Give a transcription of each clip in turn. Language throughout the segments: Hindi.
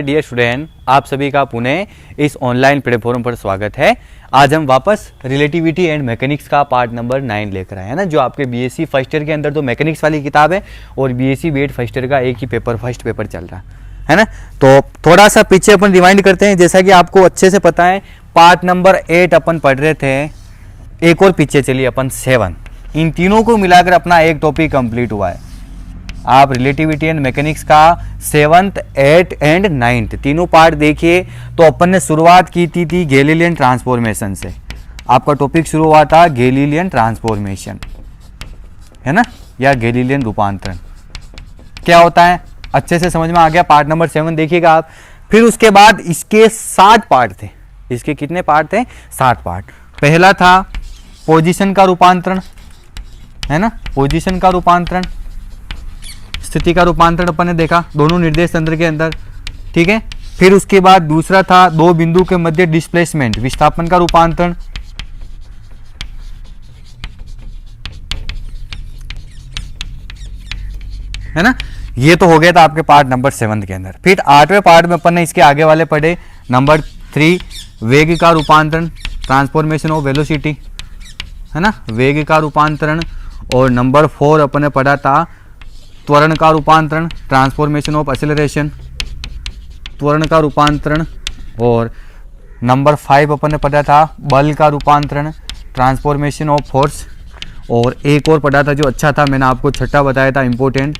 डियर स्टूडेंट, आप सभी का पुनः इस ऑनलाइन प्लेटफॉर्म पर स्वागत है। आज हम वापस रिलेटिविटी एंड मैकेनिक्स का पार्ट नंबर 9 लेकर आए हैं ना, जो आपके बीएससी फर्स्ट ईयर के अंदर तो मैकेनिक्स वाली किताब है और बीएससी बीएड फर्स्ट ईयर का एक ही पेपर फर्स्ट पेपर चल रहा है ना। तो थोड़ा सा पीछे अपन रिवाइंड करते हैं। जैसा कि आपको अच्छे से पता है, पार्ट नंबर 8 अपन पढ़ रहे थे, एक और पीछे चलिए अपन 7। इन तीनों को मिलाकर अपना एक टॉपिक कंप्लीट हुआ है। आप रिलेटिविटी एंड मैकेनिक्स का 7th, 8th एंड 9th तीनों पार्ट देखिए। तो अपन ने शुरुआत की थी गैलीलियन ट्रांसफॉर्मेशन से। आपका टॉपिक शुरू हुआ था गैलीलियन ट्रांसफॉर्मेशन, है ना, या गैलीलियन रूपांतरण क्या होता है, अच्छे से समझ में आ गया। पार्ट नंबर 7 देखिएगा आप। फिर उसके बाद इसके 7 पार्ट थे। इसके कितने पार्ट थे? 7 पार्ट। पहला था पोजीशन का रूपांतरण, है ना, पोजीशन का रूपांतरण, स्थिति का रूपांतरण अपन ने देखा दोनों निर्देश तंत्र के अंदर, ठीक है। फिर उसके बाद दूसरा था दो बिंदु के मध्य डिस्प्लेसमेंट, विस्थापन का रूपांतरण, है ना। ये तो हो गया था आपके पार्ट नंबर 7 के अंदर। फिर 8वें पार्ट में अपन ने इसके आगे वाले पढ़े। नंबर 3 वेग का रूपांतरण, ट्रांसफॉर्मेशन ऑफ वेलोसिटी, है ना, वेग का रूपांतरण। और नंबर 4 अपन ने पढ़ा था त्वरण का रूपांतरण, ट्रांसफॉर्मेशन ऑफ एक्सेलरेशन, त्वरण का रूपांतरण। और नंबर 5 अपन ने पढ़ा था बल का रूपांतरण, ट्रांसफॉर्मेशन ऑफ फोर्स। और एक और पढ़ा था जो अच्छा था, मैंने आपको छठा बताया था इंपॉर्टेंट,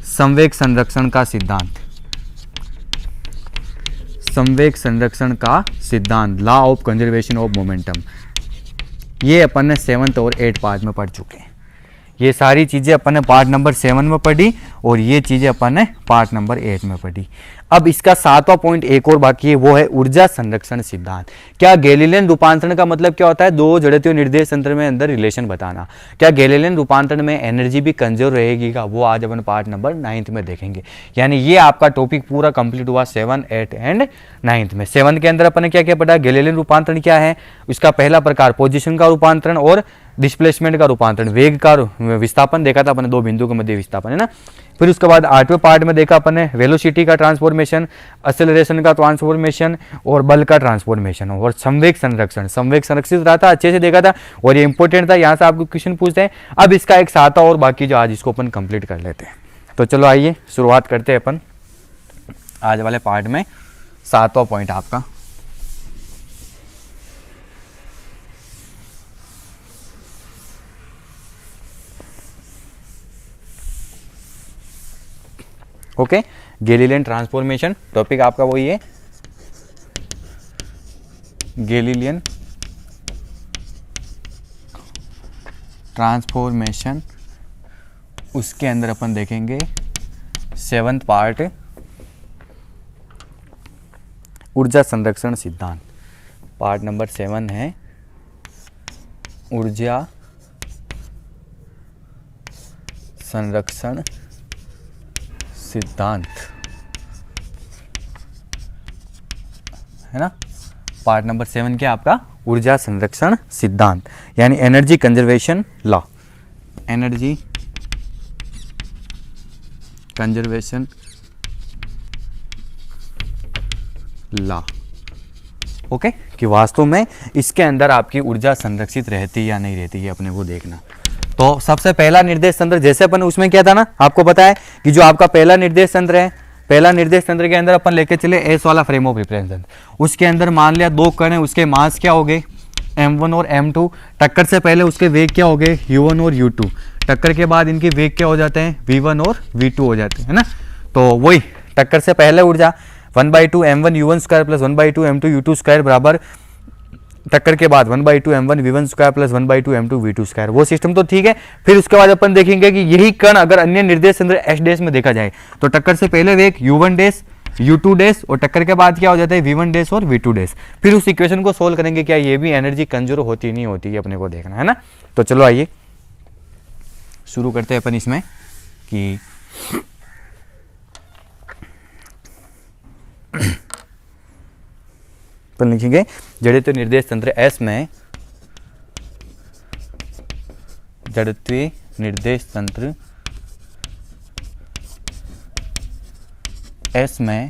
संवेग संरक्षण का सिद्धांत, संवेग संरक्षण का सिद्धांत, law of conservation of momentum. ये अपन ने 7th और 8th पार्ट में पढ़ चुके हैं। ये सारी चीज़ें अपन ने पार्ट नंबर 7 में पढ़ी और ये चीज़ें अपन ने पार्ट नंबर 8 में पढ़ी। अब इसका 7वां पॉइंट एक और बाकी है, वो है ऊर्जा संरक्षण सिद्धांत। क्या गैलीलियन रूपांतरण का मतलब क्या होता है? दो जड़त्वीय निर्देश तंत्र में अंदर रिलेशन बताना। क्या गैलीलियन रूपांतरण में एनर्जी भी कंजर्व रहेगी का? वो आज अपन पार्ट नंबर 9 में देखेंगे। यानी ये आपका टॉपिक पूरा कंप्लीट हुआ 7, 8 एंड 9 में। 7 के अंदर अपन ने क्या क्या पढ़ा? गैलीलियन रूपांतरण क्या है, उसका पहला प्रकार पोजिशन का रूपांतरण और डिस्प्लेसमेंट का रूपांतरण, वेग का विस्थापन देखा था अपन ने, दो बिंदु के मध्य विस्थापन, है ना। फिर उसके बाद 8वें पार्ट में देखा अपन ने वेलोसिटी का ट्रांसफॉर्मेशन, एक्सेलरेशन का ट्रांसफॉर्मेशन और बल का ट्रांसफॉर्मेशन। और संवेग संरक्षण, संवेग संरक्षित रहा था, अच्छे से देखा था और ये इंपॉर्टेंट था, यहाँ से आपको क्वेश्चन पूछते हैं। अब इसका एक 7वां और बाकी जो आज इसको अपन कंप्लीट कर लेते हैं। तो चलो आइए शुरुआत करते हैं अपन आज वाले पार्ट में। 7वां पॉइंट आपका ओके, गैलीलियन ट्रांसफॉर्मेशन टॉपिक आपका वही है, गैलीलियन ट्रांसफॉर्मेशन। उसके अंदर अपन देखेंगे 7th पार्ट ऊर्जा संरक्षण सिद्धांत। पार्ट नंबर 7 है ऊर्जा संरक्षण सिद्धांत, है ना। पार्ट नंबर 7 क्या आपका? ऊर्जा संरक्षण सिद्धांत, यानी energy conservation law, energy conservation law. Okay, कि वास्तव में इसके अंदर आपकी ऊर्जा संरक्षित रहती या नहीं रहती है, अपने को देखना। तो सबसे पहला निर्देश तंत्र, जैसे अपन उसमें क्या था ना, आपको पता है कि जो आपका पहला निर्देश तंत्र है, पहला निर्देश तंत्र के अंदर अपन लेके चले एस वाला फ्रेम ऑफ रेफरेंस तंत्र। उसके अंदर मान लिया दो कण है, उसके मास क्या हो गए m1 और m2। टक्कर से पहले उसके वेग क्या हो गए u1 और u2। टक्कर के बाद इनके वेग क्या हो जाते हैं v1 और v2 हो जाते हैं, है ना। तो वही टक्कर से पहले ऊर्जा 1/2 m1 u1 square plus 1/2 m2 u2 square बराबर टक्कर के बाद 1/2 m1 v1 square plus 1/2 m2 v2 square. वो सिस्टम तो ठीक है। फिर उसके बाद अपन देखेंगे कि यही कण अगर अन्य निर्देश तंत्र एस डैश में देखा जाए तो टक्कर से पहले वेग u1 डैश u2 डैश और टक्कर के बाद क्या हो जाता है v1 डैश और v2 डैश। फिर उस इक्वेशन को सोल्व करेंगे, क्या ये भी एनर्जी कंजर्व होती नहीं होती है, अपने को देखना है ना। तो चलो आइए शुरू करते हैं अपन इसमें कि अपन लिखेंगे जड़त्वीय निर्देश तंत्र S में, जड़त्वीय निर्देश तंत्र S में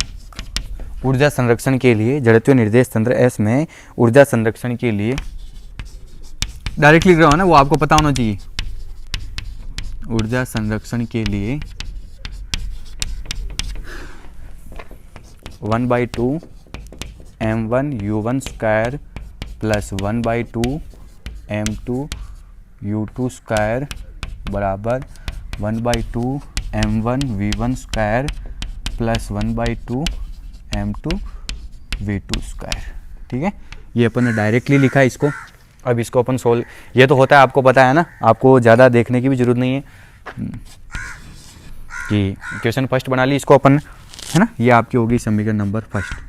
ऊर्जा संरक्षण के लिए, जड़त्वीय निर्देश तंत्र एस में ऊर्जा संरक्षण के लिए डायरेक्टली लिख रहा हूँ ना, वो आपको पता होना चाहिए। ऊर्जा संरक्षण के लिए 1/2 m1 u1 square plus 1/2 m2 u2 square बराबर 1/2 m1 v1 square plus 1/2 m2 v2 square. ठीक है, ये अपन ने डायरेक्टली लिखा है इसको। अब इसको अपन सोल्व, ये तो होता है, आपको पता है ना, आपको ज़्यादा देखने की भी जरूरत नहीं है कि इक्वेशन फर्स्ट बना ली इसको अपन, है ना। ये आपकी होगी समीकरण नंबर फर्स्ट।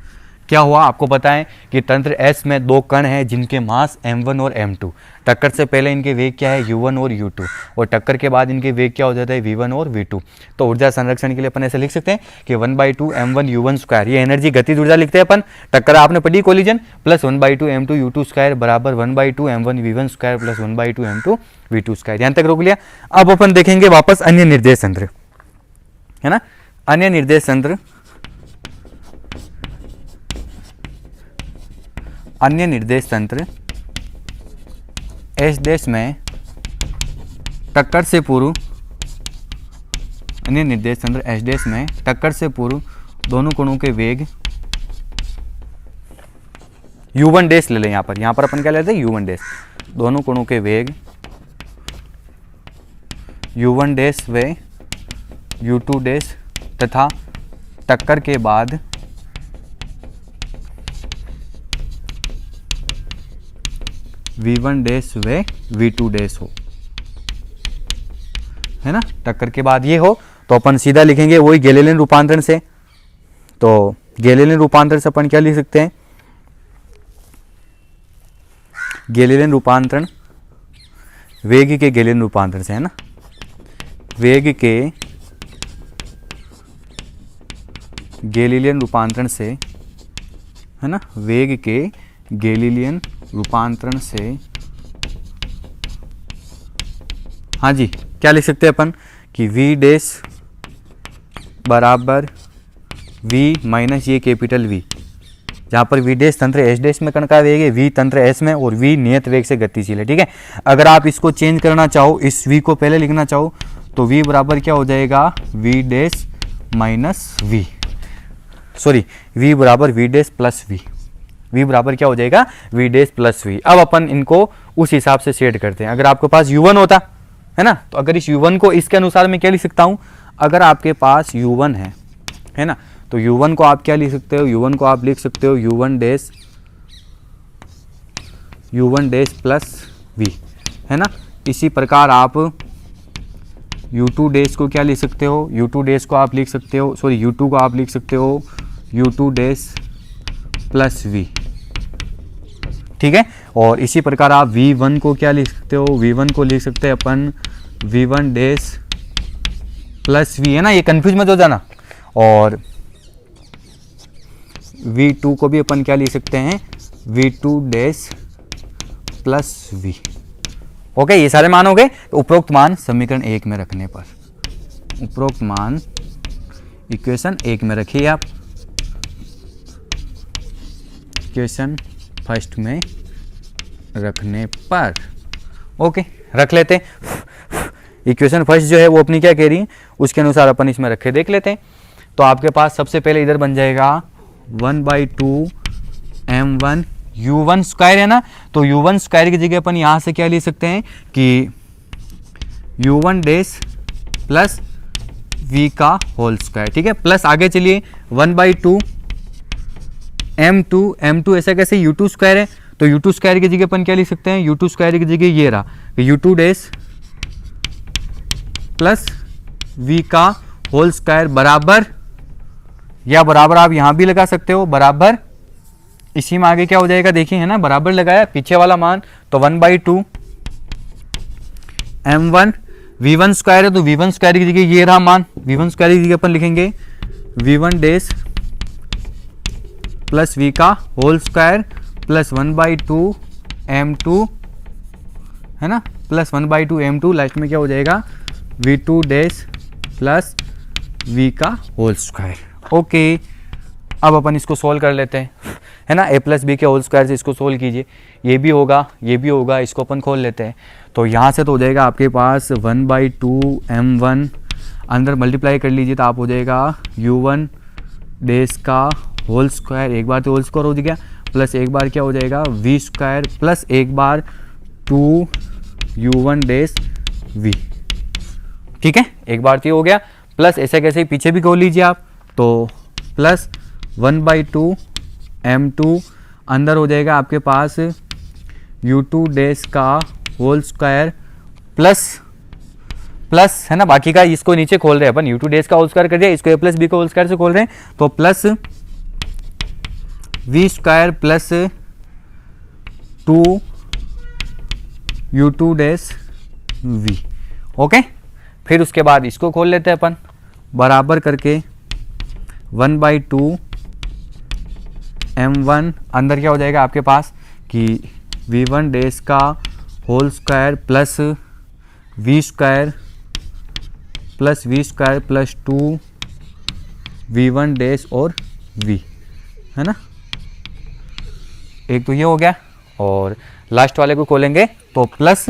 क्या हुआ, आपको पता है कि तंत्र S में दो कण हैं जिनके मास m1 और m2, टक्कर से पहले इनके वेग क्या है u1 और u2, और टक्कर के बाद इनके वेग क्या हो जाता है v1 और v2। तो ऊर्जा संरक्षण के लिए अपन ऐसे लिख सकते हैं कि 1/2 m1 u1 स्क्वायर, ये एनर्जी गतिज ऊर्जा लिखते हैं अपन, टक्कर आपने पढ़ी collision, plus 1/2 m2 u2 square बराबर 1/2 m1 v1 square plus 1/2 m2 v2 square. यहाँ तक रोक लिया। अब अपन देखेंगे वापस अन्य निर्देश तंत्र, है ना। अन्य निर्देश तंत्र, अन्य निर्देश तंत्र एस देश में टक्कर से पूर्व, अन्य निर्देश तंत्र एस देश में टक्कर से पूर्व दोनों कोणों के वेग u1 डैश ले लें। यहाँ पर अपन क्या लेते हैं u1 डैश, दोनों कोणों के वेग u1 डैश व u2 डैश तथा टक्कर के बाद v1 डैश व v2 डैश हो, है ना। टक्कर के बाद ये हो तो अपन सीधा लिखेंगे वही गैलीलियन रूपांतरण से। तो गैलीलियन रूपांतरण से अपन क्या लिख सकते हैं, गैलीलियन रूपांतरण वेग के गैलीलियन रूपांतरण से, है ना, वेग के गैलीलियन रूपांतरण से, है ना, वेग के गैलीलियन रूपांतरण से, हाँ जी, क्या लिख सकते हैं अपन कि v डैश बराबर v माइनस ये कैपिटल V, जहाँ पर v डैश तंत्र s डैश में कण का वेग है, v तंत्र s में, और v नियत वेग से गतिशील है। ठीक है, अगर आप इसको चेंज करना चाहो, इस v को पहले लिखना चाहो, तो v बराबर क्या हो जाएगा v dash minus v, sorry v बराबर v dash plus v, v बराबर क्या हो जाएगा v डैश प्लस v। अब अपन इनको उस हिसाब से सेट करते हैं। अगर आपके पास u1 होता है ना, तो अगर इस u1 को इसके अनुसार मैं क्या लिख सकता हूं, अगर आपके पास u1 है ना, तो u1 को आप क्या लिख सकते हो, u1 को आप लिख सकते हो u1 डैश प्लस v, है ना। इसी प्रकार आप u2 डैश को क्या लिख सकते हो, u2 डैश को आप लिख सकते हो, सॉरी u2 को आप लिख सकते हो u2 डैश प्लस v। ठीक है, और इसी प्रकार आप v1 को क्या लिख सकते हो, v1 को लिख सकते हैं अपन v1 डैश प्लस v, है ना, ये कंफ्यूज मत हो जाना। और v2 को भी अपन क्या लिख सकते हैं v2 dash plus v। Okay, ये सारे मान हो गए। उपरोक्त मान समीकरण 1 में रखने पर, उपरोक्त मान इक्वेशन 1 में रखिए आप, इक्वेशन फर्स्ट में रखने पर। ओके, रख लेते हैं। इक्वेशन फर्स्ट जो है वो अपनी क्या कह रही है, उसके अनुसार अपन इसमें रखे देख लेते हैं। तो आपके पास सबसे पहले इधर बन जाएगा 1/2 m1 u1 स्क्वायर, है ना। तो u1 स्क्वायर की जगह अपन यहाँ से क्या ले सकते हैं कि u1 डैश प्लस v का होल स्क्वायर। ठीक है, प्लस आगे चलिए 1/2 m2 ऐसा कैसे u2 स्क्वायर है, तो u2 स्क्वायर की जगह अपन क्या लिख सकते हैं, u2 स्क्वायर की जगह ये रहा u2 डैश प्लस v का होल स्क्वायर बराबर, या बराबर आप यहां भी लगा सकते हो, बराबर इसी में आगे क्या हो जाएगा देखिए, है ना, बराबर लगाया पीछे वाला मान, तो 1/2 m1 v1 स्क्वायर है, तो v1 स्क्वायर की जगह ये रहा मान, v1 स्क्वायर की जगह अपन लिखेंगे v1 डैश प्लस v का होल स्क्वायर प्लस 1/2 m2, है ना, प्लस 1/2 m2, लास्ट में क्या हो जाएगा v2 डैश प्लस v का होल स्क्वायर। ओके, अब अपन इसको सोल्व कर लेते हैं, है ना। ए प्लस बी के होल स्क्वायर से इसको सोल्व कीजिए, ये भी होगा ये भी होगा, इसको अपन खोल लेते हैं। तो यहाँ से तो हो जाएगा आपके पास 1/2 m1, अंदर मल्टीप्लाई कर लीजिए तो आप हो जाएगा u1 डेज का होल स्क्वायर, एक बार तो होल स्क्वायर हो गया, प्लस एक बार क्या हो जाएगा v स्क्वायर, प्लस एक बार 2u1 डेज v। ठीक है, एक बार तो ये हो गया, प्लस ऐसे कैसे पीछे भी खोल लीजिए आप, तो प्लस 1/2 m2, अंदर हो जाएगा आपके पास u2 डेज का होल स्क्वायर, प्लस है ना, बाकी का इसको नीचे खोल रहे हैं अपन, u2 डेज का होल स्क्वायर कर दिया, इसको a प्लस बी का होल स्क्वायर से खोल रहे हैं, तो plus v square plus 2u2 days v। Okay, फिर उसके बाद इसको खोल लेते हैं अपन, बराबर करके 1/2 m1, अंदर क्या हो जाएगा आपके पास कि v1 डेज का whole square plus v square plus 2 v1 dash और v, है ना। एक तो ये हो गया, और लास्ट वाले को खोलेंगे तो प्लस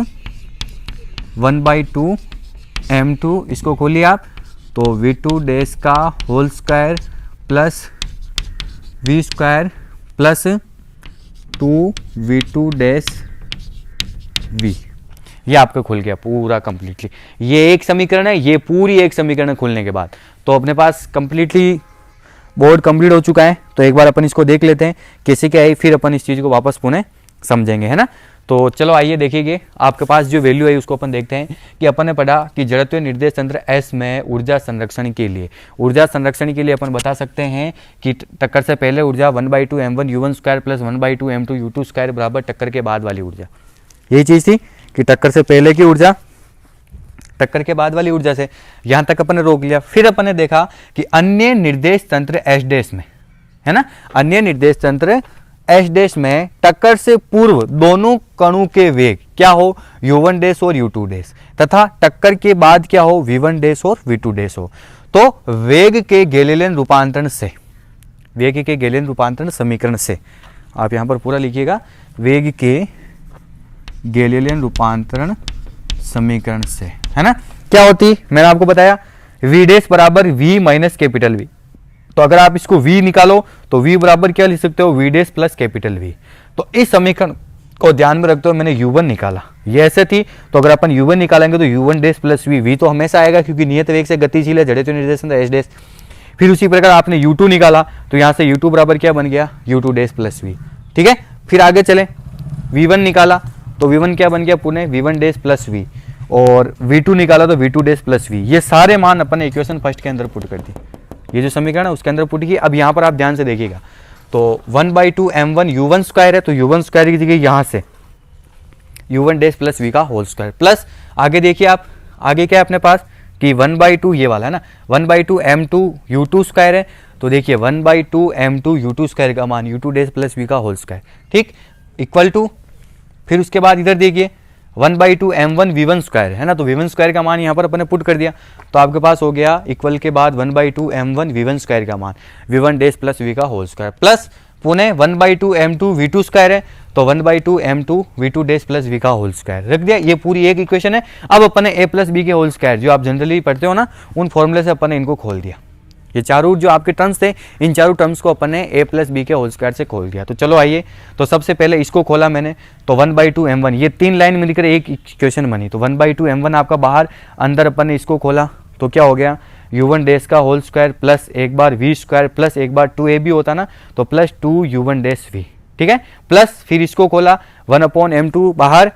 1/2 m2, इसको खोलिए आप, तो v2 डेज का whole square plus v square plus 2v2 dash v। ये आपका खुल गया पूरा कंप्लीटली। ये एक समीकरण है, ये पूरी एक समीकरण खुलने के बाद तो अपने पास कंप्लीटली बोर्ड कंप्लीट हो चुका है। तो एक बार अपन इसको देख लेते हैं कैसे क्या है, फिर अपन इस चीज़ को वापस पुनः समझेंगे, है ना। तो चलो आइए देखिए, आपके पास जो वैल्यू है उसको अपन देखते हैं कि अपन ने पढ़ा कि जड़त्वीय निर्देश तंत्र S में ऊर्जा संरक्षण के लिए अपन बता सकते हैं कि टक्कर से पहले ऊर्जा 1/2 m1 u1 square plus 1/2 m2 u2 square बराबर टक्कर के बाद वाली ऊर्जा। यही चीज़ थी कि टक्कर से पहले की ऊर्जा टक्कर के बाद वाली ऊर्जा से, यहाँ तक अपन ने रोक लिया। फिर अपन ने देखा कि अन्य निर्देश तंत्र S डैश में, है ना, अन्य निर्देश तंत्र S डैश में टक्कर से पूर्व दोनों कणों के वेग क्या हो u1 डैश और u2 डैश, तथा टक्कर के बाद क्या हो v1 डैश और v2 डैश हो। तो वेग के गैलीलियन रूपांतरण से, वेग के गैलीलियन रूपांतरण समीकरण से, आप यहाँ पर पूरा लिखिएगा, वेग के गैलीलियन रूपांतरण समीकरण से, है ना, क्या होती मैंने आपको बताया v डैश बराबर v माइनस कैपिटल V। तो अगर आप इसको v निकालो तो v बराबर क्या लिख सकते हो v dash plus capital V। तो इस समीकरण को ध्यान में रखते हुए मैंने u1 निकाला, ये ऐसे थी, तो अगर अपन u1 निकालेंगे तो u1 डैश प्लस v तो हमेशा आएगा क्योंकि नियत वेग से गतिशील है, जड़त्वीय निर्देश तंत्र S डैश। फिर उसी प्रकार आपने u2 निकाला तो यहाँ से u2 बराबर क्या बन गया u2 डैश प्लस v। ठीक है, फिर आगे चले, v1 निकाला तो v1 क्या बन गया पुनः v1 डैश प्लस v, और v2 निकाला तो v2 डैश प्लस v। ये सारे मान अपन ने इक्वेशन फर्स्ट के अंदर पुट कर दी, ये जो समीकरण है उसके अंदर पुट की। अब यहाँ पर आप ध्यान से देखिएगा, तो 1/2 m1 u1 स्क्वायर है, तो u1 स्क्वायर की जगह यहाँ से u1 डैश प्लस v का होल स्क्वायर, प्लस आगे देखिए आप, आगे क्या है अपने पास कि 1/2 ये वाला है ना, 1/2 m2 u2 स्क्वायर है, तो देखिए 1/2 m2 u2 स्क्वायर का मान u2 डैश प्लस v का होल स्क्वायर, ठीक, इक्वल टू, फिर उसके बाद इधर देखिए 1/2 m1 v1 स्क्वायर है ना, तो v1 स्क्वायर का मान यहाँ पर अपन ने पुट कर दिया, तो आपके पास हो गया इक्वल के बाद 1/2 m1 v1 स्क्वायर का मान v1 डैश प्लस v का होल स्क्वायर, प्लस पुणे 1/2 m2 v2 स्क्वायर है, तो 1/2 m2 v2 dash plus v का होल स्क्वायर रख दिया। ये पूरी एक इक्वेशन है। अब अपन ने a प्लस बी के होल स्क्वायर जो आप जनरली पढ़ते हो ना, उन फॉर्मूले से अपन ने इनको खोल दिया। ये चारों जो आपके टर्म्स थे, इन चारों टर्म्स को अपन ने a प्लस बी के होल स्क्वायर से खोल दिया। तो चलो आइए, तो सबसे पहले इसको खोला मैंने, तो 1/2 m1, ये तीन लाइन मिलकर एक इक्वेशन बनी, तो 1/2 m1 आपका बाहर, अंदर अपन ने इसको खोला तो क्या हो गया u1 डैश का होल स्क्वायर प्लस एक बार v स्क्वायर प्लस एक बार 2ab होता ना, तो प्लस 2 u1 डैश v, ठीक है, प्लस फिर इसको खोला 1/m2 बाहर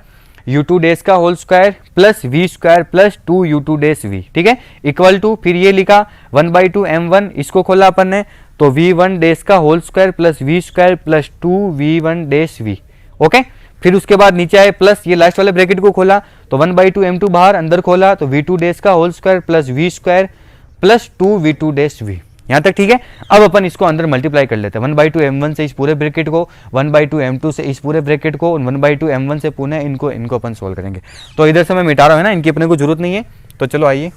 u2 डैश का whole square plus v square plus 2 u2 dash v, ठीक है, इक्वल टू, फिर ये लिखा 1/2 m1, इसको खोला अपन ने तो v1 डैश का whole square plus v square plus 2 v1 dash v। Okay, फिर उसके बाद नीचे आए प्लस ये लास्ट वाले ब्रैकेट को खोला तो 1/2 m2 बाहर, अंदर खोला तो v2 डैश का whole square plus v square plus 2 v2 dash v। यहाँ तक ठीक है। अब अपन इसको अंदर मल्टीप्लाई कर लेते हैं, 1/2 m1 से इस पूरे ब्रैकेट को, 1/2 m2 से इस पूरे ब्रैकेट को, 1/2 m1 से पुनः इनको अपन सोल्व करेंगे। तो इधर से मैं मिटा रहा हूँ ना, इनकी अपने को जरूरत नहीं है। तो चलो आइए,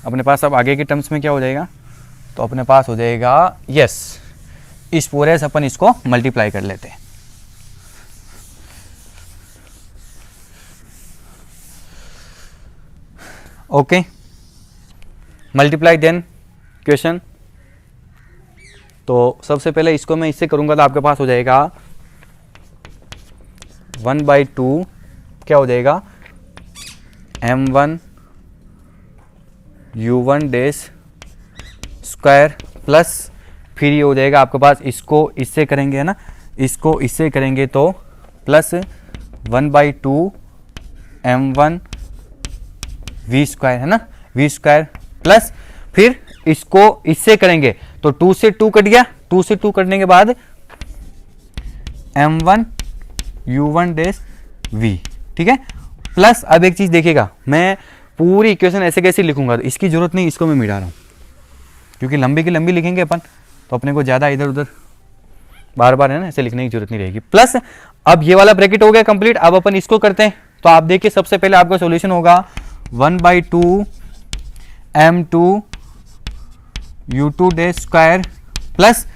अपने पास अब आगे के टर्म्स में क्या हो जाएगा, तो अपने पास हो जाएगा यस, इस पूरे से अपन इसको मल्टीप्लाई कर लेते हैं। Okay, multiply then question. तो सबसे पहले इसको मैं इससे करूंगा तो आपके पास हो जाएगा 1/2 क्या हो जाएगा m1 u1 dash square plus फिर ये हो जाएगा आपके पास, इसको इससे करेंगे है ना, इसको इससे करेंगे तो प्लस 1/2 m1 v स्क्वायर है ना, v स्क्वायर प्लस फिर इसको इससे करेंगे तो 2 से 2 कट गया, 2 से 2 कटने के बाद m1 u1 डैश v, ठीक है। प्लस अब एक चीज देखिएगा, मैं पूरी इक्वेशन ऐसे कैसे लिखूंगा तो इसकी जरूरत नहीं, इसको मैं मिटा रहा हूं क्योंकि लंबी की लंबी लिखेंगे अपन तो अपने को ज्यादा इधर उधर बार बार है ना ऐसे लिखने की जरूरत नहीं रहेगी। प्लस अब ये वाला ब्रैकेट हो गया कंप्लीट, अब अपन इसको करते हैं तो आप देखिए सबसे पहले आपका सॉल्यूशन होगा 1/2 m2 u2 dash square plus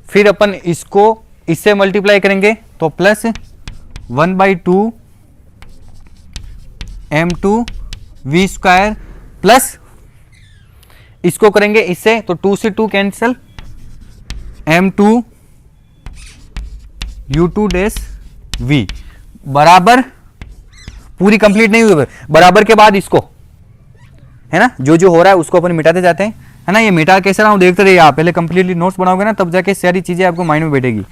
फिर अपन इसको इससे मल्टीप्लाई करेंगे तो plus 1/2 m2 v square plus इसको करेंगे इससे तो 2 से 2 cancel m2 u2 dash v बराबर, पूरी कंप्लीट नहीं हुई बराबर के बाद इसको है ना जो जो हो रहा है उसको अपन मिटाते जाते हैं है ना। ये मिटा कैसे रहा हूं देखते रहिए आप, पहले कंप्लीटली नोट्स बनाओगे ना तब जाके सारी चीजें आपको माइंड में बैठेगी।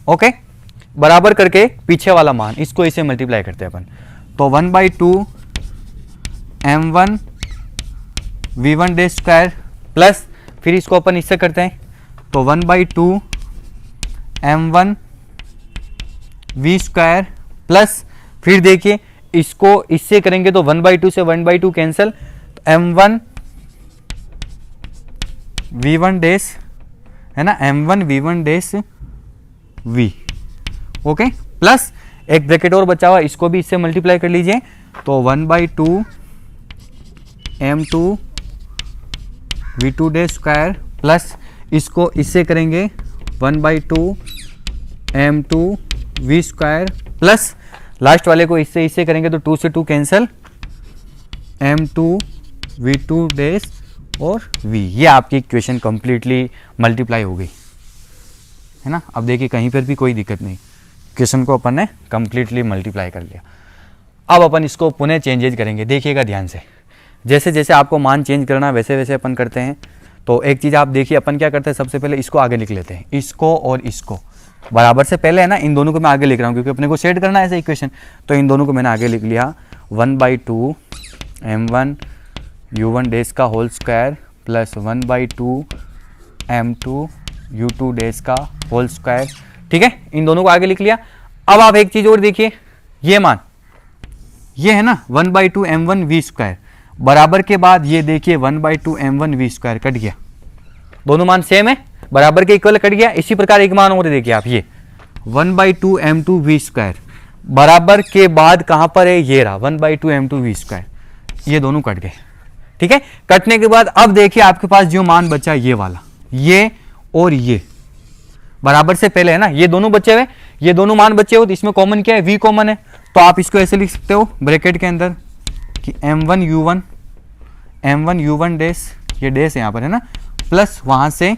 ओके, बराबर करके पीछे वाला मान इसको इसे मल्टीप्लाई करते हैं अपन तो 1/2 m1 v1 dash square plus फिर इसको अपन इससे करते हैं तो 1/2 m1 v स्क्वायर प्लस फिर देखिए इसको इससे करेंगे तो 1/2 से 1/2 कैंसिल तो m1 v1 डैश है ना, m1 v1 dash v। Okay, plus एक ब्रैकेट और बचा हुआ इसको भी इससे मल्टीप्लाई कर लीजिए तो 1/2 m2 v2 dash square plus इसको इससे करेंगे 1/2 m2 v square plus last वाले को इससे इससे करेंगे तो 2 से 2 कैंसिल m2 v2 डैश और v। ये आपकी इक्वेशन कंप्लीटली मल्टीप्लाई हो गई है ना। अब देखिए कहीं पर भी कोई दिक्कत नहीं, इक्वेशन को अपन ने कंप्लीटली मल्टीप्लाई कर लिया। अब अपन इसको पुनः चेंजेज करेंगे, देखिएगा ध्यान से, जैसे जैसे आपको मान चेंज करना वैसे वैसे अपन करते हैं। तो एक चीज़ आप देखिए अपन क्या करते हैं, सबसे पहले इसको आगे लिख लेते हैं, इसको और इसको बराबर से पहले है ना इन दोनों को मैं आगे लिख रहा हूँ क्योंकि अपने को सेट करना है ऐसे इक्वेशन, तो इन दोनों को मैंने आगे लिख लिया 1/2 m1 u1 डैश का whole square plus 1/2 m2 u2 dash का होल स्क्वायर, ठीक है, इन दोनों को आगे लिख लिया। अब आप एक चीज़ और देखिए, ये मान ये है ना 1/2 m1 v स्क्वायर बराबर के बाद ये देखिए 1/2 m1 v स्क्वायर कट गया, दोनों मान सेम है बराबर के इक्वल कट गया। इसी प्रकार एक मान और देखिए आप, ये 1/2 m2 v स्क्वायर बराबर के बाद कहां पर है, ये रहा 1/2 m2 v स्क्वायर, ये दोनों कट गए, ठीक है। कटने के बाद अब देखिए आपके पास जो मान बचा ये वाला, ये और ये बराबर से पहले है ना, ये दोनों बचे हुए, ये दोनों मान बचे हो तो इसमें कॉमन क्या है, v कॉमन है, तो आप इसको ऐसे लिख सकते हो ब्रैकेट के अंदर कि m1 u1 डैश, ये डैश यहाँ पर है ना, प्लस वहां से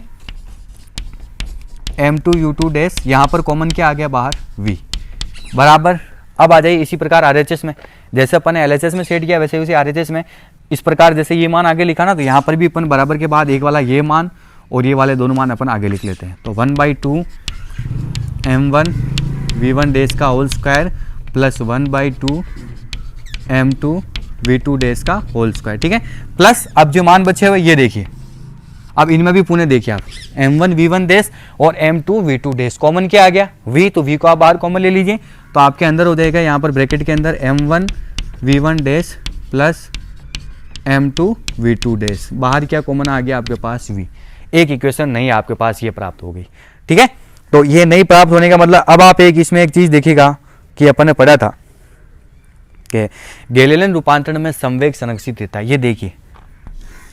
m2 u2 डैश, यहाँ पर कॉमन क्या आ गया बाहर v बराबर। अब आ जाइए इसी प्रकार RHS में, जैसे अपन ने LHS में सेट किया वैसे उसी RHS में इस प्रकार जैसे ये मान आगे लिखा ना, तो यहाँ पर भी अपन बराबर के बाद एक वाला ये मान और ये वाले दोनों मान अपन आगे लिख लेते हैं। तो 1/2 m1 v1 डैश का whole square plus 1/2 m2 v2 dash का होल स्क्वायर, ठीक है। प्लस अब जो मान बचे हुए ये देखिए, अब इनमें भी पुणे देखिए आप m1 v1 डैश और m2 v2 डैश, कॉमन क्या आ गया v, तो v को आप बाहर कॉमन ले लीजिए तो आपके अंदर हो जाएगा यहाँ पर ब्रैकेट के अंदर m1 v1 dash plus m2 v2 dash, बाहर क्या कॉमन आ गया आपके पास v। एक इक्वेशन नहीं आपके पास ये प्राप्त हो गई, ठीक है। तो ये नहीं प्राप्त होने का मतलब, अब आप एक इसमें एक चीज देखिएगा कि अपन ने पढ़ा था कि गैलीलियन रूपांतरण में संवेग संरक्षित रहता है। ये देखिए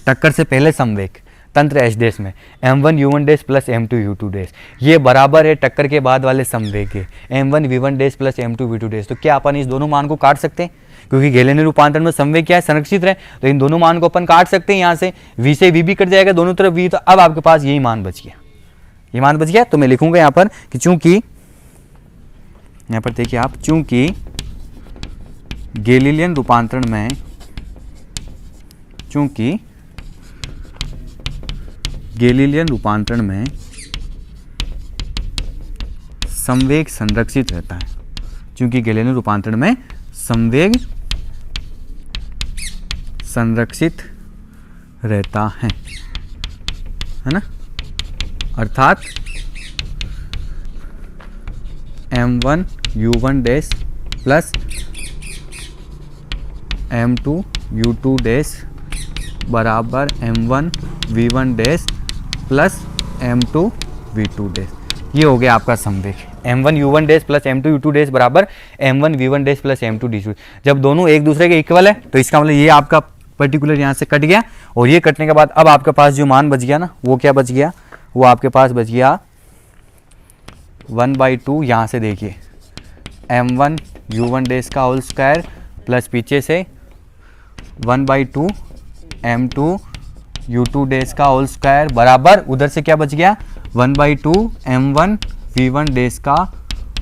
टक्कर से पहले संवेग, तंत्र एच डैश में m1 u1 dash plus m2 u2 dash ये बराबर है टक्कर के बाद वाले समवेग के m1 v1 dash plus m2 v2 dash. तो क्या अपन इस दोनों मान को काट सकते हैं, क्योंकि गैलेलियन रूपांतरण में संवेग क्या है, संरक्षित रहे, तो इन दोनों मान को अपन काट सकते हैं। यहाँ से v से v भी कट जाएगा, दोनों तरफ v, तो अब आपके पास यही मान बच गया, ये मान बच गया। तो मैं लिखूंगा यहाँ पर कि चूंकि, यहाँ पर देखिए आप, चूंकि गैलीलियन रूपांतरण में, चूंकि गैलीलियन रूपांतरण में संवेग संरक्षित रहता है, चूंकि गैलीलियन रूपांतरण में संवेग संरक्षित रहता है ना, अर्थात m1 u1 dash plus m2 u2 dash बराबर m1 v1 dash plus m2 v2 dash. ये हो गया आपका संवेग m1 u1 dash plus m2 u2 dash बराबर m1 v1 dash plus m2 d2। जब दोनों एक दूसरे के इक्वल है तो इसका मतलब ये आपका पर्टिकुलर यहाँ से कट गया, और ये कटने के बाद अब आपके पास जो मान बच गया ना, वो क्या बच गया, वो आपके पास बच गया 1/2। यहाँ से देखिए m1 u1 डैश का होल स्क्वायर प्लस पीछे से 1/2 m2 u2 डैश का होल स्क्वायर बराबर उधर से क्या बच गया 1/2 m1 v1 डैश का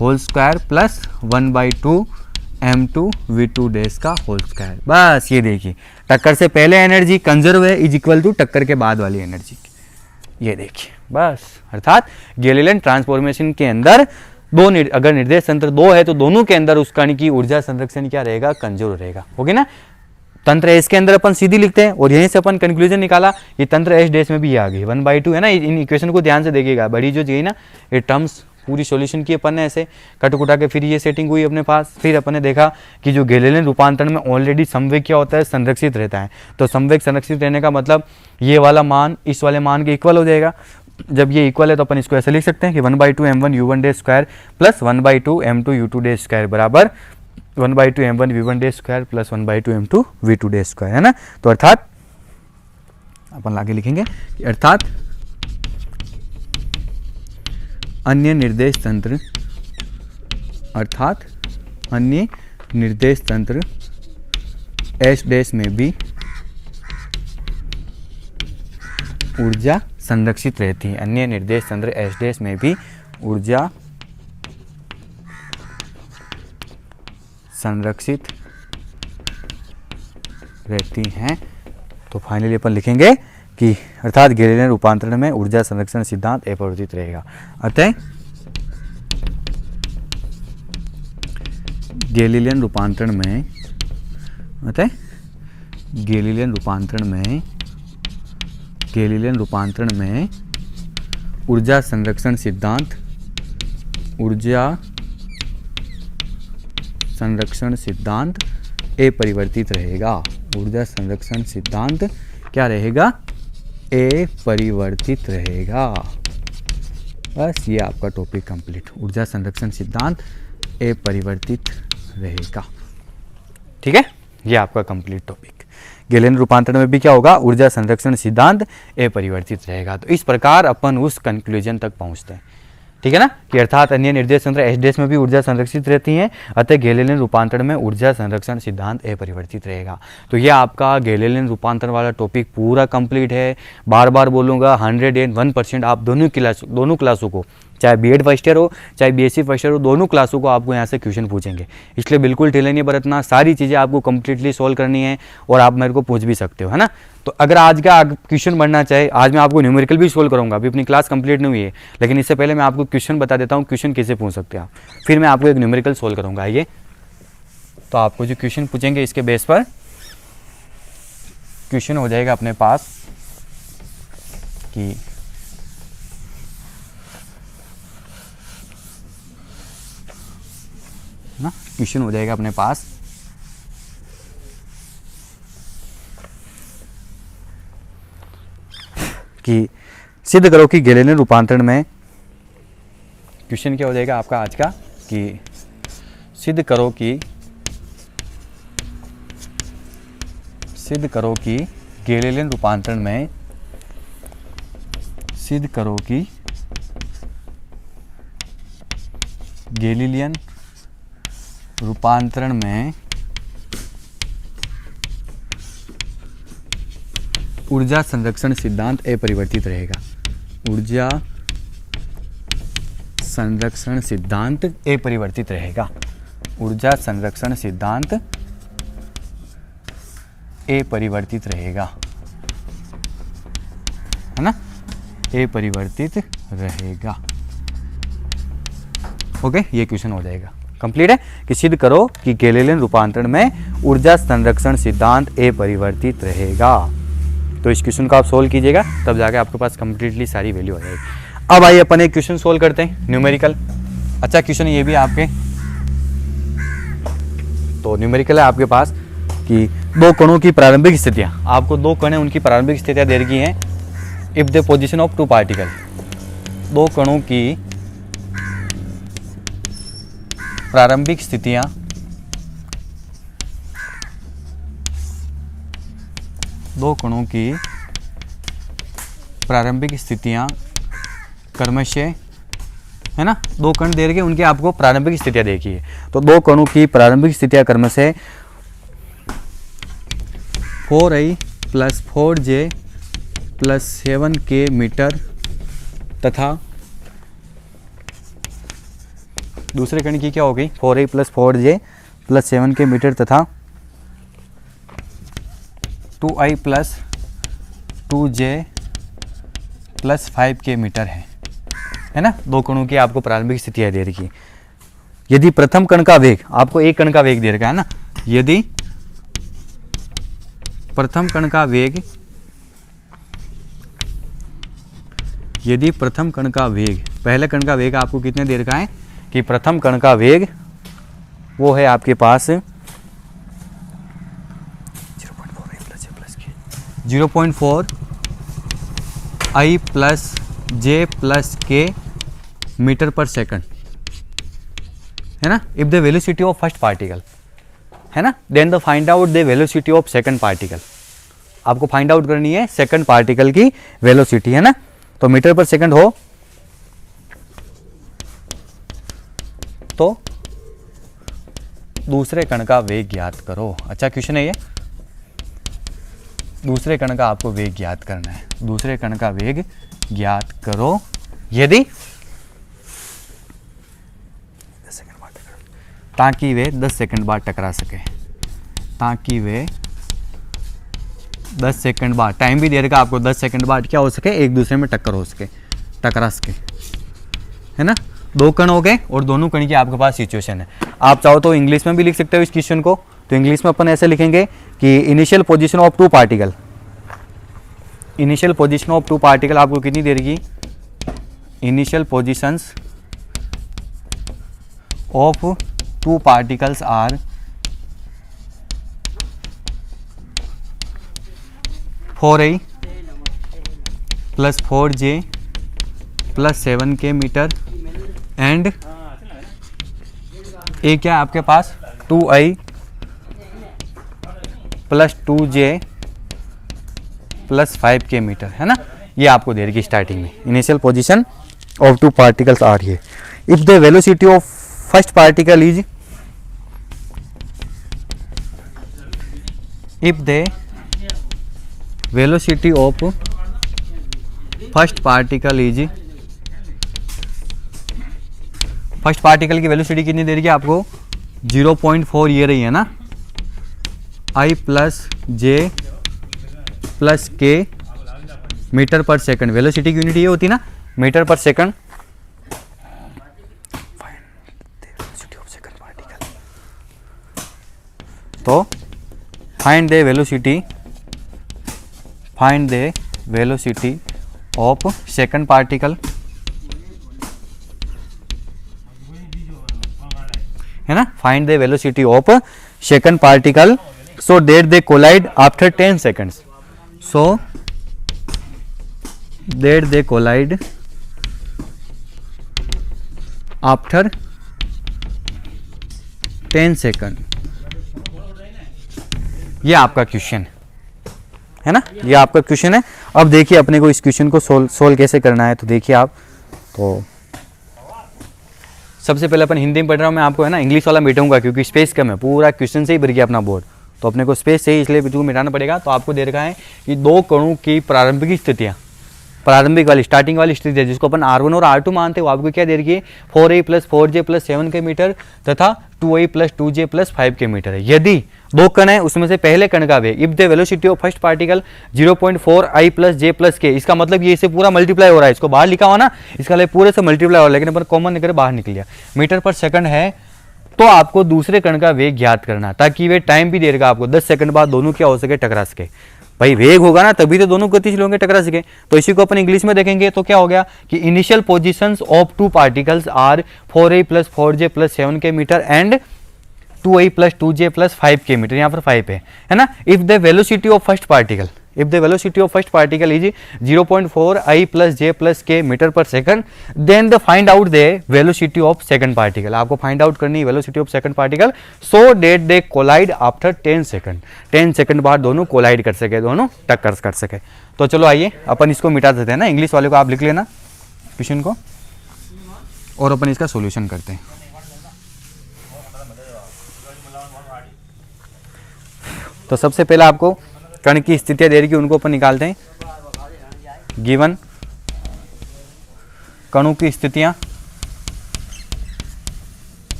whole square plus 1/2 m2 v2 dash का होल स्क्वायर। बस ये देखिए टक्कर से पहले एनर्जी कंजर्व है इज इक्वल टू टक्कर के बाद वाली एनर्जी, ये देखिए बस। अर्थात गैलीलियन ट्रांसफॉर्मेशन के अंदर अगर निर्देश तंत्र दो है तो दोनों के अंदर उस कण की ऊर्जा संरक्षण क्या रहेगा, कंजर्व रहेगा। ओके ना, तंत्र एस के अंदर अपन सीधी लिखते हैं और यहीं से अपन कंक्लूजन निकाला, ये तंत्र एस डैश में भी आ गई 1/2 है ना। इन इक्वेशन को ध्यान से देखिएगा, बड़ी जो चाहिए ना ये टर्म्स पूरी सॉल्यूशन की अपन ने ऐसे कटकुटा के फिर ये सेटिंग हुई अपने पास। फिर अपन ने देखा कि जो गैलीलियन रूपांतरण में ऑलरेडी संवेग क्या होता है, संरक्षित रहता है। तो संवेग संरक्षित रहने का मतलब ये वाला मान इस वाले मान के इक्वल हो जाएगा। जब ये इक्वल है तो अपन इसको ऐसे लिख सकते हैं कि 1/2 m1 u1 dash square plus 1/2 m2 u2 dash square बराबर 1/2 m1 v1 dash square plus 1/2 m2 v2 dash square, है ना। तो अर्थात अपन आगे लिखेंगे कि अर्थात अन्य निर्देश तंत्र, अर्थात अन्य निर्देश तंत्र एस डैश में भी ऊर्जा संरक्षित रहती है। अन्य निर्देश तंत्र एस डैश में भी ऊर्जा संरक्षित रहती हैं। तो फाइनली अपन लिखेंगे कि अर्थात गैलीलियन रूपांतरण में ऊर्जा संरक्षण सिद्धांत अपरिवर्तित रहेगा। अतः गैलीलियन रूपांतरण में, अतः गैलीलियन रूपांतरण में ऊर्जा संरक्षण सिद्धांत, ऊर्जा संरक्षण सिद्धांत अपरिवर्तित रहेगा। ऊर्जा संरक्षण सिद्धांत क्या रहेगा, अपरिवर्तित रहेगा। बस ये आपका टॉपिक कंप्लीट, ऊर्जा संरक्षण सिद्धांत अपरिवर्तित रहेगा। ठीक है, ये आपका कंप्लीट टॉपिक। गैलीलियन रूपांतरण में भी क्या होगा, ऊर्जा संरक्षण सिद्धांत अपरिवर्तित रहेगा। तो इस प्रकार अपन उस कंक्लूजन तक पहुंचते हैं, ठीक है ना, कि अर्थात अन्य निर्देश तंत्र एस डैश में भी ऊर्जा संरक्षित रहती हैं, अतः गैलीलियन रूपांतरण में ऊर्जा संरक्षण सिद्धांत अपरिवर्तित रहेगा। तो यह आपका गैलीलियन रूपांतरण वाला टॉपिक पूरा कंप्लीट है। बार बार बोलूँगा 101% आप दोनों क्लासों को, चाहे बीएड फर्स्ट ईयर हो चाहे बीएससी फर्स्ट ईयर हो, दोनों क्लासों को आपको यहाँ से क्वेश्चन पूछेंगे। इसलिए बिल्कुल ढीला नहीं बरतना, सारी चीज़ें आपको कंप्लीटली सॉल्व करनी है और आप मेरे को पूछ भी सकते हो, है ना। तो अगर आज का क्वेश्चन बनना चाहे, आज मैं आपको न्यूमेरिकल भी सॉल्व करूँगा, अभी अपनी क्लास कंप्लीट नहीं हुई है, लेकिन इससे पहले मैं आपको क्वेश्चन बता देता हूँ, क्वेश्चन कैसे पूछ सकते हैं आप, फिर मैं आपको एक न्यूमेरिकल सॉल्व करूँगा। आइए, तो आपको जो क्वेश्चन पूछेंगे इसके बेस पर क्वेश्चन हो जाएगा अपने पास कि ना, क्वेश्चन हो जाएगा अपने पास कि सिद्ध करो कि गैलीलियन रूपांतरण में, क्वेश्चन क्या हो जाएगा आपका आज का कि सिद्ध करो कि गैलीलियन रूपांतरण में सिद्ध करो कि गैलीलियन रूपांतरण में ऊर्जा संरक्षण सिद्धांत अपरिवर्तित रहेगा। ऊर्जा संरक्षण सिद्धांत अपरिवर्तित रहेगा। ऊर्जा संरक्षण सिद्धांत अपरिवर्तित रहेगा, है ना, अपरिवर्तित रहेगा। ओके, ये क्वेश्चन हो जाएगा, कंप्लीट है कि सिद्ध करो कि गैलीलियन रूपांतरण में ऊर्जा संरक्षण सिद्धांत अपरिवर्तित रहेगा। तो इस क्वेश्चन को आप सोल्व कीजिएगा, तब जाके आपके पास कंप्लीटली सारी वैल्यू आ जाएगी। अब आइए अपन एक क्वेश्चन सोल्व करते हैं, न्यूमेरिकल। अच्छा क्वेश्चन ये भी आपके, तो न्यूमेरिकल है आपके पास कि दो कणों की प्रारंभिक स्थितियां, आपको दो कण हैं उनकी प्रारंभिक स्थितियां दे रखी हैं। If the position of two particle, दो कणों की प्रारंभिक स्थितियां क्रमशः, है ना, दो कण दे रखे उनकी आपको प्रारंभिक स्थितियां देखी है। तो दो कणों की प्रारंभिक स्थितियां क्रमशः 4i + 4j + 7k मीटर तथा दूसरे कण की क्या हो गई 4i + 4j + 7k मीटर तथा 2i + 2j + 5k मीटर है ना। दो कणों की आपको प्रारंभिक स्थितियां दे रखी है। यदि प्रथम कण का वेग, आपको एक कण का वेग दे रखा है ना, यदि प्रथम कण का वेग पहले कण का वेग आपको कितने दे रखा है कि प्रथम कण का वेग वो है आपके पास 0.4 i + j + k मीटर पर सेकंड, है ना। If the velocity of first particle, है ना, then the find out the velocity of second particle. आपको फाइंड आउट करनी है सेकंड पार्टिकल की वेलोसिटी, है ना। तो मीटर पर सेकंड हो तो दूसरे कण का वेग ज्ञात करो। अच्छा क्वेश्चन है ये, दूसरे कण का आपको वेग ज्ञात करना है। दूसरे कण का वेग ज्ञात करो यदि ताकि वे 10 सेकंड बाद टकरा सके, ताकि वे 10 सेकंड बाद, टाइम भी दे रखा आपको 10 सेकंड बाद क्या हो सके, एक दूसरे में टक्कर हो सके, टकरा सके, है ना। दो कण हो गए और दोनों कण की आपके पास सिचुएशन है। आप चाहो तो इंग्लिश में भी लिख सकते हो इस क्वेश्चन को। तो इंग्लिश में अपन ऐसे लिखेंगे कि initial position of two particle, initial position of two particle आपको कितनी दे रही, initial positions of two particles are 4i + 4j + 7k metre and a क्या है आपके पास 2i + 2j + 5k मीटर, है ना। ये आपको दे रही स्टार्टिंग में initial position of two particles are ये। If the velocity of first particle is, if the velocity of first particle is, first particle की वेलोसिटी कितनी दे रही है आपको 0.4 ये रही है ना, i + j + k मीटर पर सेकंड। वेलोसिटी की यूनिट ये होती ना मीटर पर सेकंड। तो find the velocity of second particle, है ना। find the velocity of second particle so that they collide after 10 seconds, so that they collide after 10 second. ये आपका क्वेश्चन है ना, ये आपका क्वेश्चन है। अब देखिए अपने को इस क्वेश्चन को सोल्व कैसे करना है। तो देखिए आप, तो सबसे पहले अपन हिंदी में पढ़ रहा हूँ मैं आपको, है ना, इंग्लिश वाला मिटाऊंगा क्योंकि स्पेस कम है, पूरा क्वेश्चन से ही भर गया अपना बोर्ड, तो अपने को स्पेस से ही इसलिए बिल्कुल मिटाना पड़ेगा। तो आपको दे रखा है कि दो कणों की प्रारंभिक स्थितियाँ, प्रारंभिक वाली स्टार्टिंग वाली स्थिति है जिसको अपन R1 और R2 मानते हैं, वो आपको क्या दे रखी है 4a + 4j + 7 के मीटर तथा 2a + 2j + 5 के मीटर है। यदि दो कण है उसमें से पहले कण का वेग, if the velocity of first particle 0.4i + j + k, इसका मतलब ये इसे पूरा मल्टीप्लाई हो रहा है, इसको बाहर लिखा हुआ ना, इसका लिए पूरे से मल्टीप्लाई हो रहा है, लेकिन अपन कॉमन निकल बाहर निकल गया, मीटर पर सेकंड है। तो आपको दूसरे कण का वेग ज्ञात करना, ताकि वे टाइम भी देगा आपको 10 सेकंड बाद दोनों क्या हो सके, टकरा सके। भाई वेग होगा ना तभी तो दोनों गतिशील होंगे, टकरा सके। तो इसी को अपन इंग्लिश में देखेंगे तो क्या हो गया कि initial positions of two particles are 4a + 4j + 7 के मीटर एंड 2a + 2j + 5 के मीटर, यहाँ पर 5 है ना। If the velocity of first particle, if the velocity of first particle is 0.4i + j + k metre पर second, then the find out the velocity of second particle. आपको फाइंड आउट करनी है velocity of second particle so that they collide after 10 second, 10 second बाद दोनों कोलाइड कर सके, दोनों टक्कर कर सके। तो चलो आइए अपन इसको मिटा देते हैं ना, इंग्लिश वाले को आप लिख लेना क्वेश्चन को, और अपन इसका सोल्यूशन करते हैं। तो सबसे पहले आपको कण की स्थितियां दे रही, उनको अपन निकालते हैं। गिवन कणों की स्थितियां,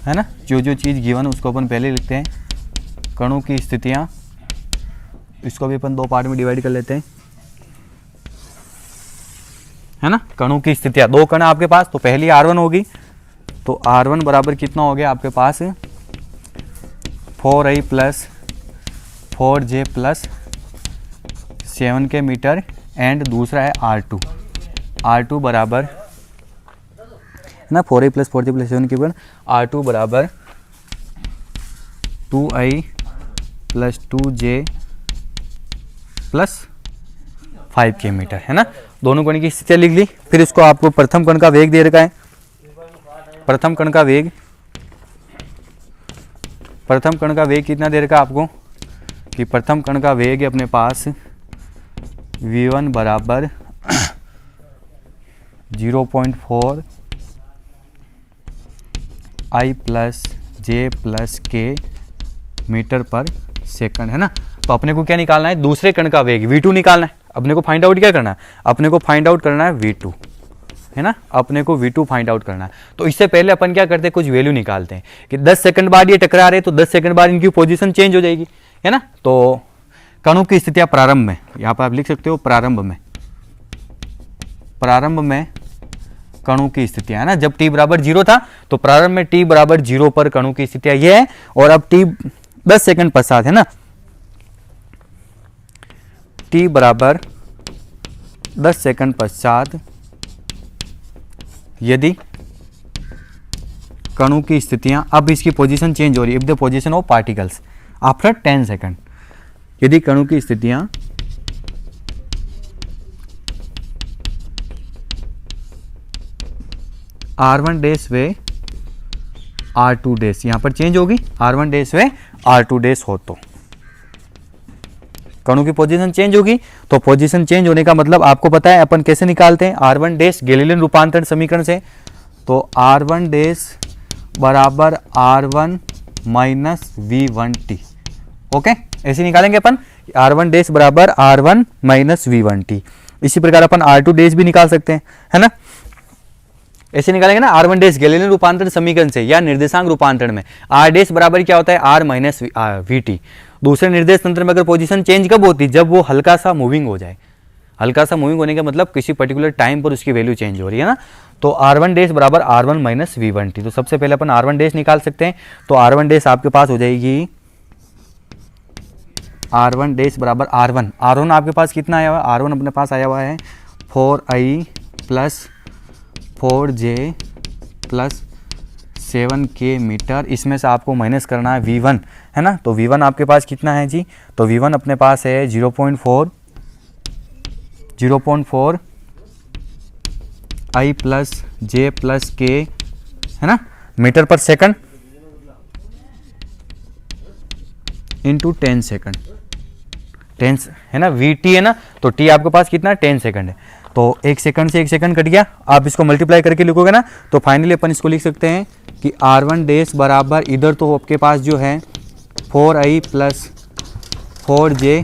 है ना, जो जो चीज गिवन उसको अपन पहले लिखते हैं। कणों की स्थितियां, इसको भी अपन दो पार्ट में डिवाइड कर लेते हैं, है ना। कणों की स्थितियां, दो कण आपके पास, तो पहली R1 होगी, तो R1 बराबर कितना हो गया आपके पास 4i + 4j + 7 के मीटर, एंड दूसरा है R2, R2 बराबर, है ना, 4a + 4j + 7 के मीटर, R2 बराबर 2i + 2j + 5 के मीटर, है ना। दोनों कण की स्थितियां लिख ली। फिर इसको आपको प्रथम कण का वेग दे रखा है, प्रथम कण का वेग, प्रथम कण का वेग कितना दे रखा है आपको कि प्रथम कण का वेग है अपने पास v1 बराबर 0.4 i + j + k मीटर पर सेकंड, है ना। तो अपने को क्या निकालना है, दूसरे कण का वेग v2 निकालना है। अपने को फाइंड आउट क्या करना है, अपने को फाइंड आउट करना है v2, है ना, अपने को v2 फाइंड आउट करना है। तो इससे पहले अपन क्या करते हैं, कुछ वैल्यू निकालते हैं कि 10 सेकंड बाद ये टकरा रहे, तो 10 सेकंड बाद इनकी पोजीशन चेंज हो जाएगी, है ना। तो कणों की स्थितियां प्रारंभ में, यहाँ पर आप लिख सकते हो प्रारंभ में, प्रारंभ में कणों की स्थितियां, है ना। जब t बराबर 0 था तो प्रारंभ में t बराबर 0 पर कणों की स्थितियां ये है, और अब t 10 सेकंड पश्चात, है ना, t बराबर 10 सेकंड पश्चात यदि कणों की स्थितियां, अब इसकी पोजीशन चेंज हो रही है, if the position of particles after 10 second, यदि कणों की स्थितियां R1 डैश वे R2 डैश, यहां पर चेंज होगी, R1 डैश वे R2 डैश हो, तो कणों की पोजीशन चेंज होगी। तो पोजीशन चेंज होने का मतलब आपको पता है अपन कैसे निकालते हैं, R1 डैश गैलीलियन रूपांतरण समीकरण से। तो R1 डैश बराबर R1 - V1t, ओके, ऐसे निकालेंगे अपन, R1 डैश बराबर R1 - V1t। इसी प्रकार अपन R2 डैश भी निकाल सकते हैं, है ना, ऐसे निकालेंगे ना। R1 डैश गैलीलियन रूपांतरण समीकरण से या निर्देशांक रूपांतरण में R डैश बराबर क्या होता है, R - VT। दूसरे निर्देश तंत्र में अगर पोजीशन चेंज कब होती है, जब वो हल्का सा मूविंग हो जाए, हल्का सा मूविंग होने का मतलब किसी पर्टिकुलर टाइम पर उसकी वैल्यू चेंज हो रही है ना। तो R1 डैश बराबर R1 - V1t। तो सबसे पहले अपन R1 डैश निकाल सकते हैं। तो R1 डैश आपके पास हो जाएगी, R1 डैश बराबर R1 आपके पास कितना आया हुआ है, R1 अपने पास आया हुआ है 4i + 4j + 7k मीटर, इसमें से आपको माइनस करना है V1, है ना। तो V1 आपके पास कितना है जी, तो V1 अपने पास है 0.4 i + j + k, है ना, मीटर पर सेकंड इंटू 10 सेकंड, 10 है ना, VT है ना, तो T आपके पास कितना 10 सेकंड है, तो 1 सेकंड से 1 सेकंड कट गया। आप इसको मल्टीप्लाई करके लिखोगे ना, तो फाइनली अपन इसको लिख सकते हैं कि R1 डैश बराबर इधर तो आपके पास जो है 4i plus 4j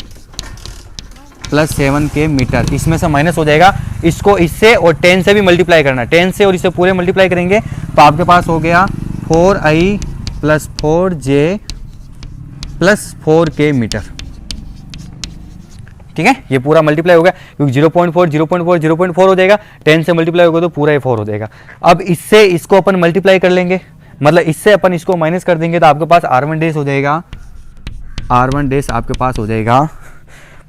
plus 7k metre, इसमें से माइनस हो जाएगा, इसको इससे और 10 से भी मल्टीप्लाई करना, 10 से और इससे पूरे मल्टीप्लाई करेंगे तो आपके पास हो गया 4i plus 4j plus 4k metre. ठीक है, ये पूरा मल्टीप्लाई हो गया, क्योंकि 0.4 0.4 0.4 हो जाएगा, 10 से मल्टीप्लाई होगा तो पूरा ये 4 हो जाएगा। अब इससे इसको अपन मल्टीप्लाई कर लेंगे, मतलब इससे अपन इसको माइनस कर देंगे तो आपके पास R1 डैश हो जाएगा, R1 डैश आपके पास हो जाएगा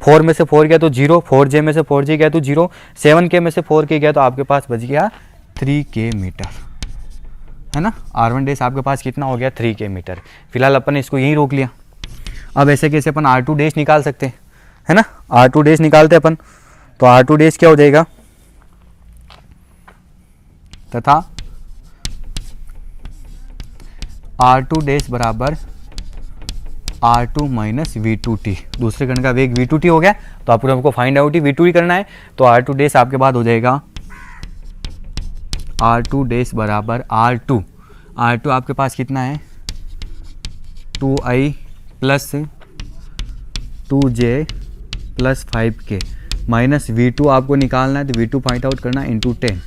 4 में से 4 गया तो 0, 4j में से 4j गया तो 0, 7k में से 4k गया तो आपके पास बच गया 3k मीटर, है ना। R1 डैश आपके पास कितना हो गया 3k मीटर। फिलहाल अपन ने इसको यहीं रोक लिया। अब ऐसे कैसे अपन R2 डैश निकाल सकते हैं, है ना, R2 डैश निकालते अपन, तो R2 डैश क्या हो जाएगा, तथा R2 डैश बराबर R2 माइनस V2t, दूसरे कण का वेग V2t हो गया, तो आपको हमको फाइंड आउट ही V2t करना है, तो R2 डैश आपके बाद हो जाएगा R2 डैश बराबर R2 आपके पास कितना है 2i plus 2j plus 5k minus V2 आपको निकालना है, तो V2 फाइंड आउट करना इंटू 10,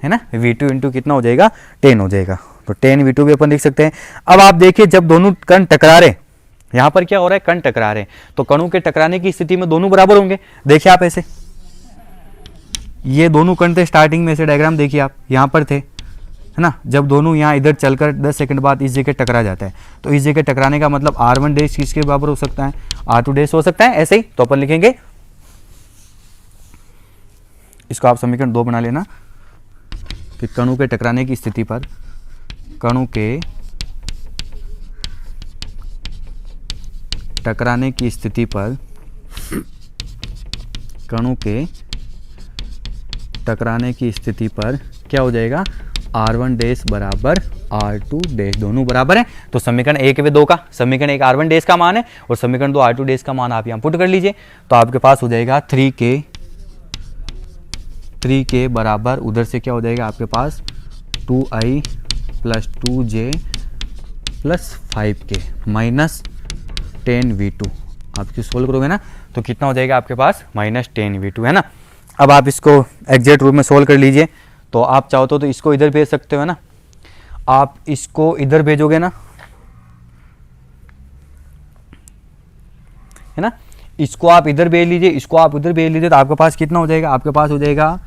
है ना, V2 इंटू कितना हो जाएगा 10 हो जाएगा, तो 10 V2 भी अपन लिख सकते हैं। अब आप देखिए जब दोनों कण टकरा रहे, यहाँ पर क्या हो रहा है, कण टकरा रहे हैं, तो कणों के टकराने की स्थिति में दोनों बराबर होंगे। देखिए आप ऐसे, ये दोनों कण थे स्टार्टिंग में, से डायग्राम देखिए आप, यहाँ पर थे, है ना, जब दोनों यहाँ इधर चलकर 10 सेकंड बाद इस जगह टकरा जाता है, तो इस जगह टकराने का मतलब R1 डैश किसके बराबर हो सकता है, R2 डैश हो सकता है। ऐसे ही तो अपन लिखेंगे, इसको आप समीकरण 2 बना लेना कि कणों के टकराने की स्थिति पर, कणों के टकराने की स्थिति पर, कणों के टकराने की स्थिति पर क्या हो जाएगा, R1 डैश बराबर R2 डैश, दोनों बराबर है, तो समीकरण 1 व 2 का, समीकरण 1 R1 डैश का मान है और समीकरण 2 R2 डैश का मान आप यहाँ पुट कर लीजिए, तो आपके पास हो जाएगा 3k बराबर, उधर से क्या हो जाएगा आपके पास 2i plus 2j plus 5k minus 10v2, आप इसको सोल्व करोगे ना तो कितना हो जाएगा आपके पास माइनस 10v2, है ना। अब आप इसको एग्जैक्ट रूप में सोल्व कर लीजिए, तो आप चाहो तो इसको इधर भेज सकते हो, है ना, आप इसको इधर भेजोगे ना, है ना, इसको आप इधर भेज लीजिए, इसको आप उधर भेज लीजिए, तो आपके पास कितना हो जाएगा, आपके पास हो जाएगा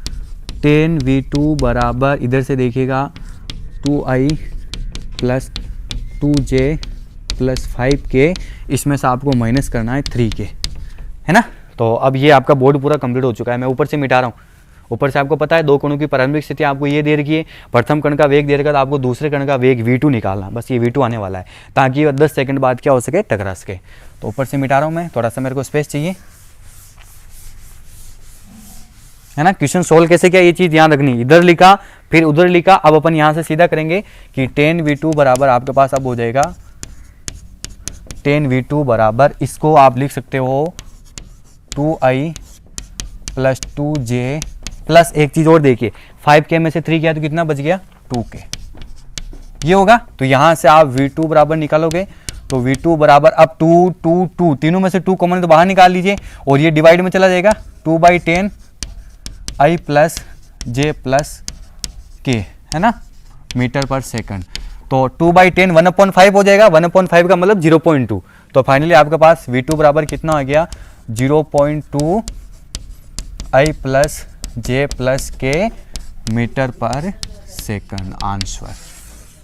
10v2 बराबर, इधर से देखिएगा 2i plus 2j plus 5k, इसमें से आपको माइनस करना है 3k, है ना। तो अब ये आपका बोर्ड पूरा कंप्लीट हो चुका है, मैं ऊपर से मिटा रहा हूँ। ऊपर से आपको पता है दो कणों की प्रारंभिक स्थिति आपको ये दे रखी है, प्रथम कण का वेग दे रखा है, तो आपको दूसरे कण का वेग V2 निकालना, बस ये V2 आने वाला है, ताकि 10 सेकंड बाद क्या हो सके, टकरा सके। तो ऊपर से मिटा रहा हूँ मैं, थोड़ा सा मेरे को स्पेस चाहिए, है ना। क्वेश्चन सोल्व कैसे किया ये चीज़ ध्यान रखनी, इधर लिखा फिर उधर लिखा, अब अपन यहाँ से सीधा करेंगे कि 10v2 बराबर आपके पास अब हो जाएगा 10v2 बराबर, इसको आप लिख सकते हो 2i प्लस 2j प्लस एक चीज़ और देखिए, 5k में से 3 किया तो कितना बच गया 2k, ये होगा। तो यहाँ से आप v2 बराबर निकालोगे, तो v2 बराबर अब 2 2 2 तीनों में से 2 कॉमन तो बाहर निकाल लीजिए, और ये डिवाइड में चला जाएगा 2/10 i प्लस j प्लस k, है ना, मीटर पर सेकंड। तो 2/10 1/5 हो जाएगा, 1/5 का मतलब 0.2, तो फाइनली आपके पास v2 बराबर कितना हो गया 0.2 i प्लस j प्लस k मीटर पर सेकंड आंसर।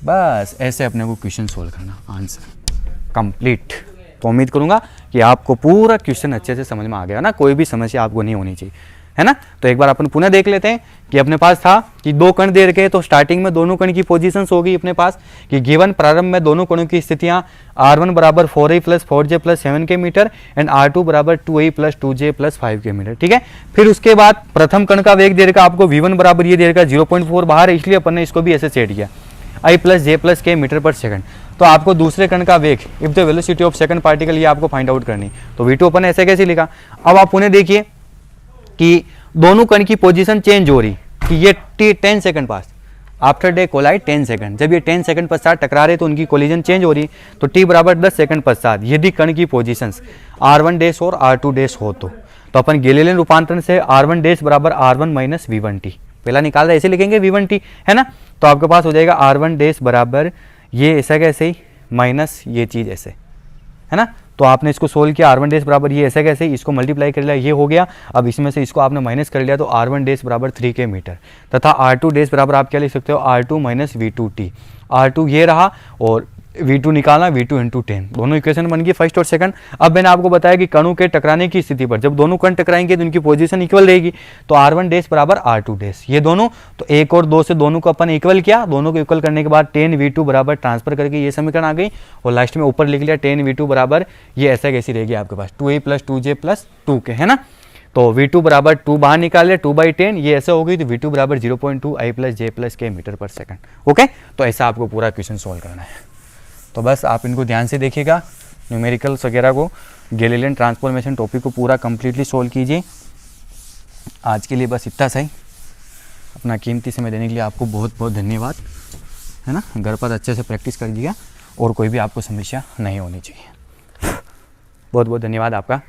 बस ऐसे अपने को क्वेश्चन सोल्व करना, आंसर कंप्लीट। तो उम्मीद करूंगा कि आपको पूरा क्वेश्चन अच्छे से समझ में आ गया ना, कोई भी समस्या आपको नहीं होनी चाहिए, है ना। तो एक बार अपन पुनः देख लेते हैं कि अपने पास था कि दो कण दे रखे, तो स्टार्टिंग में दोनों कण की पोजीशंस होगी अपने पास कि गिवन प्रारंभ में दोनों कणों की स्थितियां R1 बराबर 4i plus 4j plus 7k metre and R2 बराबर 2i plus 2j plus 5k metre, ठीक है। फिर उसके बाद प्रथम कण का वेग दे रखा आपको v1 बराबर ये दे रखा 0.4 बाहर है, इसलिए अपन ने इसको भी ऐसे सेट किया i प्लस j प्लस k मीटर पर सेकंड। तो आपको दूसरे कण का वेग if the velocity of second particle ये आपको फाइंड आउट करनी। तो V2 अपन ऐसे कैसे लिखा। अब आप उन्हें देखिए कि दोनों कण की पोजीशन चेंज हो रही कि ये 10 second pass after they collide 10 second, जब ये 10 सेकंड पश्चात टकरा रहे तो उनकी कोलिजन चेंज हो रही। तो t बराबर 10 सेकंड पश्चात यदि कण की पोजीशंस r1 डैश और r2 डैश हो तो अपन गैलीलियन रूपांतरण से r1 डैश बराबर r1 माइनस v1t पहला निकाल रहे ऐसे लिखेंगे v1t है ना। तो आपके पास हो जाएगा r1 डैश बराबर ये ऐसा कैसे ही माइनस ये चीज़ ऐसे है ना। तो आपने इसको सोल्व किया, r1 डैश बराबर ये ऐसा कैसे, इसको मल्टीप्लाई कर लिया, ये हो गया। अब इसमें से इसको आपने माइनस कर लिया तो r1 डैश बराबर 3 के मीटर तथा r2 डैश बराबर आप क्या लिख सकते हो r2 माइनस v2t। r2 ये रहा और v2 निकालना, v2 इंटू 10, दोनों इक्वेशन बन गई फर्स्ट और सेकंड। अब मैंने आपको बताया कि कणों के टकराने की स्थिति पर जब दोनों कण टकराएंगे तो उनकी पोजीशन इक्वल रहेगी। तो r1 डैश बराबर r2 डैश ये दोनों, तो 1 और 2 से दोनों को अपन इक्वल किया, दोनों को इक्वल करने के बाद 10 v2 बराबर ट्रांसफर करके ये समीकरण आ गई और लास्ट में ऊपर लिख लिया 10 v2 बराबर ये ऐसा कैसी रहेगी आपके पास 2a plus 2j plus 2k है ना। तो v2 बराबर 2 बाहर निकाल लिया 2/10 ये ऐसा हो गई। तो v2 बराबर 0.2 i प्लस j प्लस k मीटर पर सेकंड। ओके, तो ऐसा आपको पूरा क्वेश्चन सॉल्व करना है। तो बस आप इनको ध्यान से देखिएगा, न्यूमेरिकल्स वगैरह को, गैलीलियन ट्रांसफॉर्मेशन टॉपिक को पूरा कंप्लीटली सोल्व कीजिए। आज के लिए बस इतना सही। अपना कीमती समय देने के लिए आपको बहुत बहुत धन्यवाद है ना। घर पर अच्छे से प्रैक्टिस कर दिया और कोई भी आपको समस्या नहीं होनी चाहिए। बहुत बहुत धन्यवाद आपका।